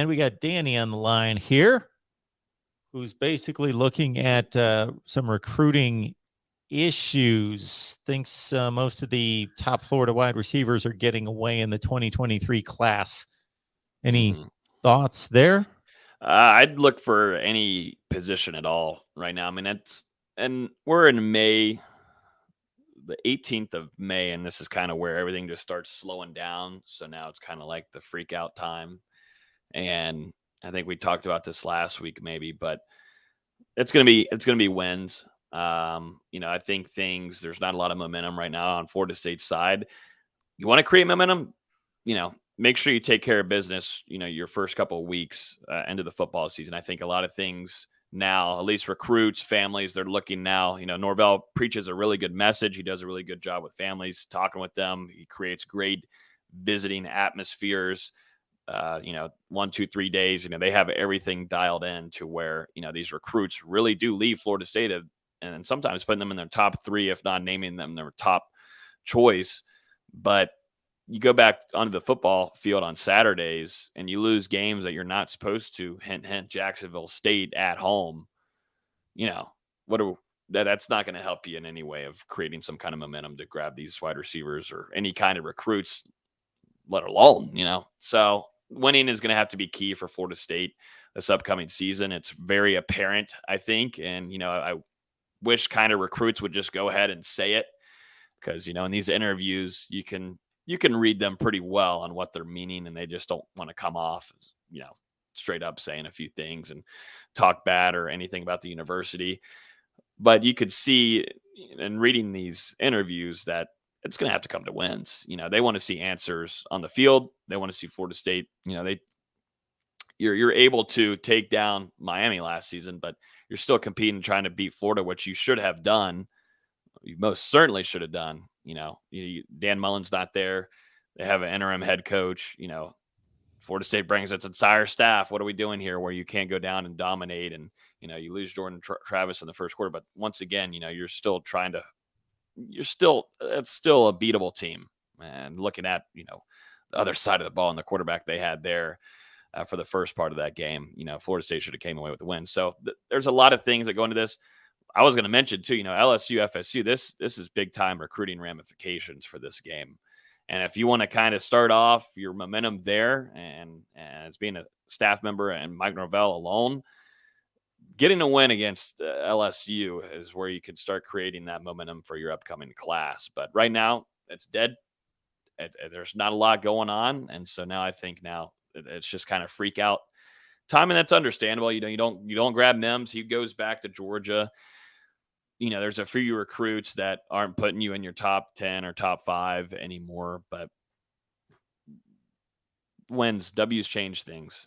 and we got Danny on the line here, who's basically looking at some recruiting issues. Thinks most of the top Florida wide receivers are getting away in the 2023 class. Any thoughts there? I'd look for any position at all right now. I mean, and we're in May, the 18th of May, and this is kind of where everything just starts slowing down. So now it's kind of like the freak out time. And I think we talked about this last week, maybe, but it's gonna be wins. I think there's not a lot of momentum right now on Florida State's side. You want to create momentum, make sure you take care of business, your first couple of weeks into the football season. I think a lot of things now, at least recruits, families, they're looking now. Norvell preaches a really good message. He does a really good job with families, talking with them. He creates great visiting atmospheres. 1, 2, 3 days, they have everything dialed in to where, these recruits really do leave Florida State and sometimes putting them in their top 3, if not naming them their top choice. But you go back onto the football field on Saturdays and you lose games that you're not supposed to. Hint, hint, Jacksonville State at home. That's not going to help you in any way of creating some kind of momentum to grab these wide receivers or any kind of recruits, let alone, So winning is going to have to be key for Florida State this upcoming season. It's very apparent, I think. And, I wish kind of recruits would just go ahead and say it because, in these interviews, you can read them pretty well on what they're meaning, and they just don't want to come off, straight up saying a few things and talk bad or anything about the university. But you could see in reading these interviews that it's going to have to come to wins. They want to see answers on the field. They want to see Florida State. You're able to take down Miami last season, but you're still competing, trying to beat Florida, which you should have done. You most certainly should have done. Dan Mullen's not there. They have an interim head coach. Florida State brings its entire staff. What are we doing here where you can't go down and dominate and, you lose Jordan Travis in the first quarter. But once again, you're still it's still a beatable team. And looking at, the other side of the ball and the quarterback they had there for the first part of that game, Florida State should have came away with the win. So there's a lot of things that go into this. I was going to mention too, LSU, FSU, this is big time recruiting ramifications for this game. And if you want to kind of start off your momentum there and as being a staff member and Mike Norvell alone, getting a win against LSU is where you can start creating that momentum for your upcoming class. But right now it's dead. There's not a lot going on. And so now I think it's just kind of freak out time, and that's understandable. You don't grab Mims. He goes back to Georgia. There's a few recruits that aren't putting you in your top 10 or top 5 anymore, but W's change things.